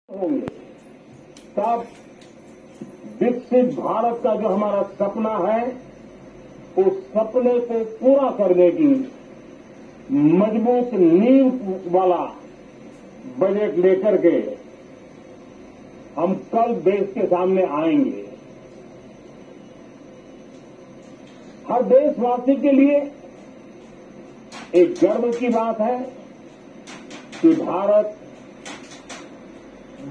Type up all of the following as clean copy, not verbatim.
होंगे तब विकसित भारत का जो हमारा सपना है उस सपने को पूरा करने की मजबूत नींव वाला बजट लेकर के हम कल देश के सामने आएंगे। हर देशवासी के लिए एक गर्व की बात है कि भारत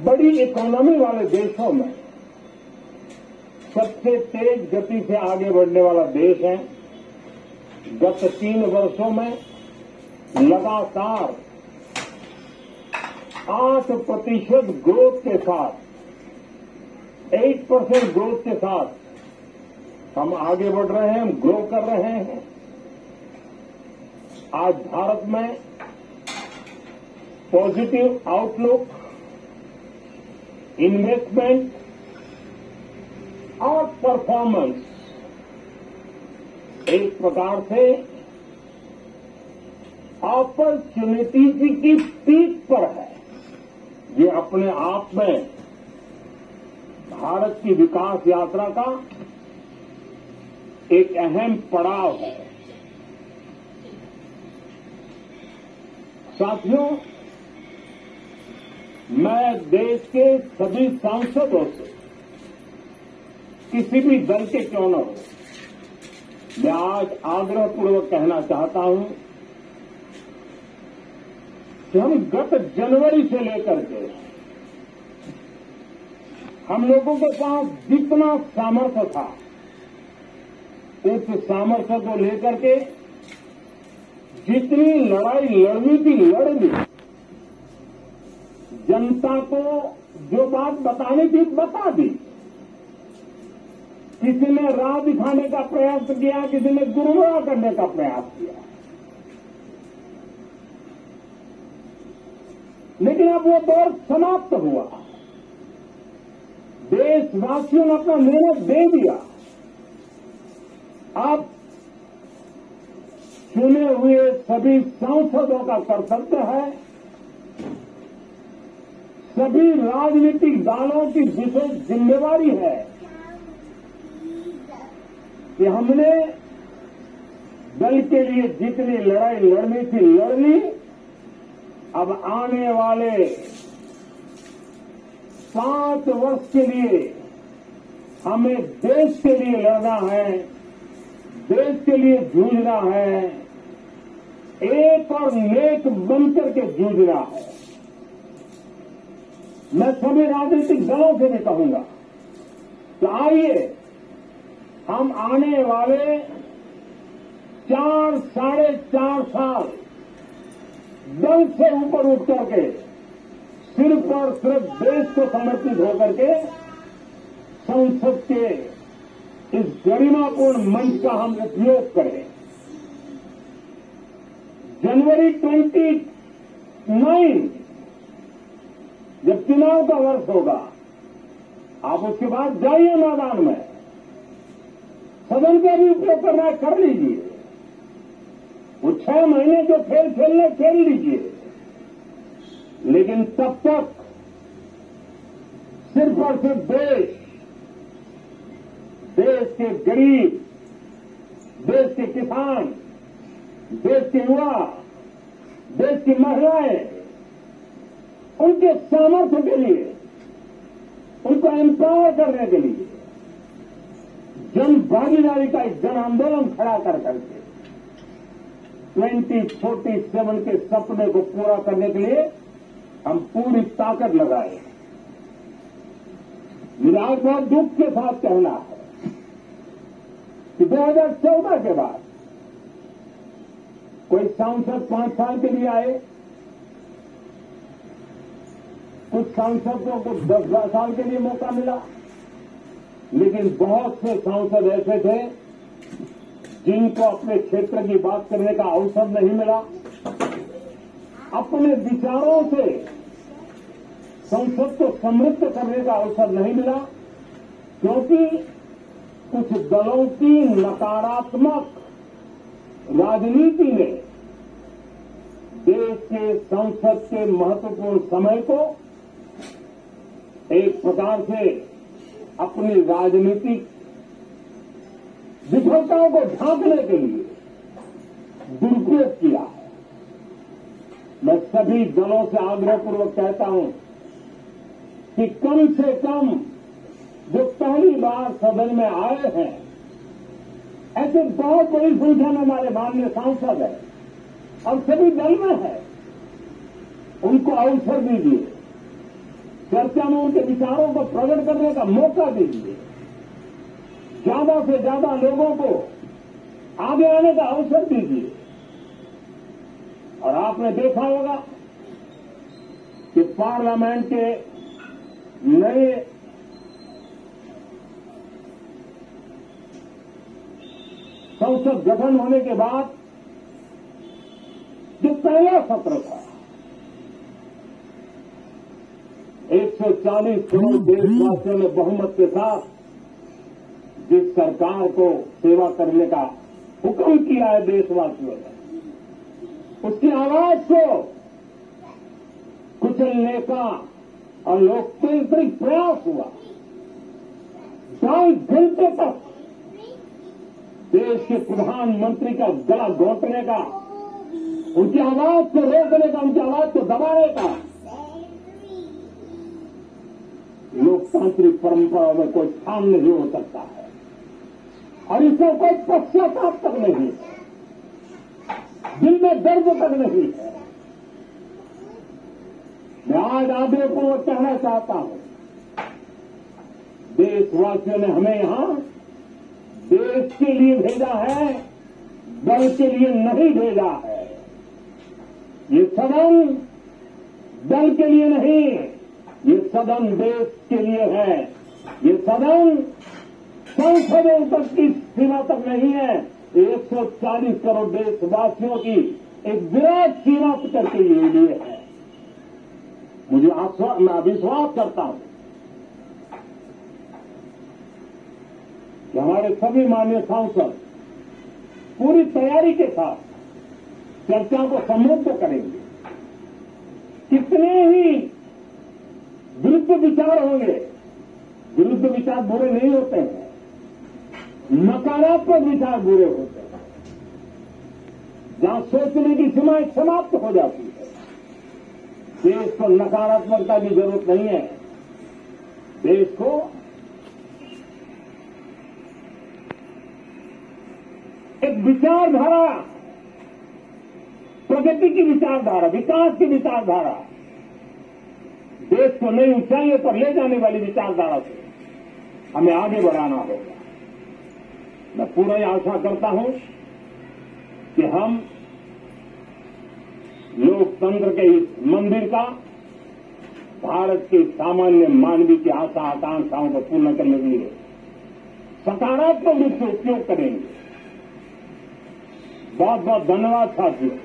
बड़ी इकोनॉमी वाले देशों में सबसे तेज गति से आगे बढ़ने वाला देश है। गत 3 वर्षों में लगातार 8% ग्रोथ के साथ 8% ग्रोथ के साथ हम आगे बढ़ रहे हैं, हम ग्रो कर रहे हैं। आज भारत में पॉजिटिव आउटलुक, इन्वेस्टमेंट और परफॉर्मेंस एक प्रकार से अपॉर्चुनिटीज की पीक पर है। ये अपने आप में भारत की विकास यात्रा का एक अहम पड़ाव है। साथियों, मैं देश के सभी सांसदों से किसी भी दल के क्यों न हो, मैं आज आग्रहपूर्वक कहना चाहता हूं कि हम गत जनवरी से लेकर के हम लोगों के पास जितना सामर्थ्य था उस सामर्थ्य को लेकर के जितनी लड़ाई लड़नी थी लड़ ली। जनता को जो बात बतानी थी बता दी। किसी ने राह दिखाने का प्रयास किया, किसी ने गुमराह करने का प्रयास किया, लेकिन अब वो दौर समाप्त हुआ। देशवासियों ने अपना निर्णय दे दिया। अब चुने हुए सभी सांसदों का कर्तव्य है, सभी राजनीतिक दलों की विशेष जिम्मेवारी है कि हमने दल के लिए जितनी लड़ाई लड़नी थी लड़ ली। अब आने वाले 5 वर्ष के लिए हमें देश के लिए लड़ना है, देश के लिए जूझना है, एक और नेक बनकर के जूझना है। मैं सभी राजनीतिक दलों से भी कहूंगा कि आइए हम आने वाले 4 साढ़े 4 साल दल से ऊपर उठ करके सिर्फ और सिर्फ देश को समर्पित होकर के संसद के इस गरिमापूर्ण मंच का हम उपयोग करें। जनवरी 29 जब चुनाव का वर्ष होगा, आप उसके बाद जाइए मैदान में, सदन का भी उपयोग करना है कर लीजिए। वो 6 महीने जो खेल खेलने खेल लीजिए, लेकिन तब तक सिर्फ और सिर्फ देश के गरीब, देश के किसान, देश के युवा, देश की महिलाएं, उनके सामर्थ्य के लिए, उनको एम्पावर करने के लिए जन भागीदारी का एक जन आंदोलन खड़ा कर करके 2047 के सपने को पूरा करने के लिए हम पूरी ताकत लगाए। मुझे आज बहुत दुख के साथ कहना है कि 2014 के बाद कोई सांसद 5 साल के लिए आए, कुछ सांसदों को 10 साल के लिए मौका मिला, लेकिन बहुत से सांसद ऐसे थे जिनको अपने क्षेत्र की बात करने का अवसर नहीं मिला, अपने विचारों से संसद को समृद्ध करने का अवसर नहीं मिला, क्योंकि कुछ दलों की नकारात्मक राजनीति ने देश के संसद के महत्वपूर्ण समय को एक प्रकार से अपनी राजनीतिक विफलताओं को ढांकने के लिए दुरुपयोग किया है। मैं सभी दलों से आग्रहपूर्वक कहता हूं कि कम से कम जो पहली बार सदन में आए हैं, ऐसे बहुत बड़ी संख्या में हमारे माननीय सांसद हैं और सभी दल में है, उनको अवसर दीजिए, चर्चा में उनके विचारों को प्रकट करने का मौका दीजिए, ज्यादा से ज्यादा लोगों को आगे आने का अवसर दीजिए। और आपने देखा होगा कि पार्लियामेंट के नए संसद गठन होने के बाद जो पहला सत्र था, 140 करोड़ देशवासियों ने बहुमत के साथ जिस सरकार को सेवा करने का हुक्म किया है देशवासियों ने, उसकी आवाज को कुचलने का और लोकतांत्रिक प्रयास हुआ। 2 घंटे तक देश के प्रधानमंत्री का गला घोंटने का, उनकी आवाज को रोकने का, उनकी आवाज को दबाने का लोकतांत्रिक परंपरा में कोई स्थान नहीं हो सकता है और इसमें कोई पश्चाताप तक नहीं है, दिल में दर्द तक नहीं है। मैं आज आग्रहपूर्वक कहना चाहता हूं, देशवासियों ने हमें यहां देश के लिए भेजा है, दल के लिए नहीं भेजा है। ये सदन दल के लिए नहीं, ये सदन देश के लिए है। ये सदन संसदों तक की सीमा तक नहीं है, 140 करोड़ देशवासियों की एक विराट सीमा तक के लिए है। मैं विश्वास करता हूं कि हमारे सभी माननीय सांसद पूरी तैयारी के साथ चर्चा को समृद्ध करेंगे। कितने ही विरुद्ध विचार होंगे, विरुद्ध विचार बुरे नहीं होते हैं, नकारात्मक विचार बुरे होते हैं। जहां सोचने की सीमाएं समाप्त हो जाती है, देश को नकारात्मकता की जरूरत नहीं है। देश को एक विचारधारा, प्रगति की विचारधारा, विकास की विचारधारा, देश को नई ऊंचाइयों पर ले जाने वाली विचारधारा से हमें आगे बढ़ाना होगा। मैं पूरी आशा करता हूं कि हम लोकतंत्र के इस मंदिर का भारत के सामान्य मानवीय की आशा आकांक्षाओं को पूर्ण करने के लिए सकारात्मक रूप से उपयोग करेंगे। बहुत बहुत धन्यवाद साथियों।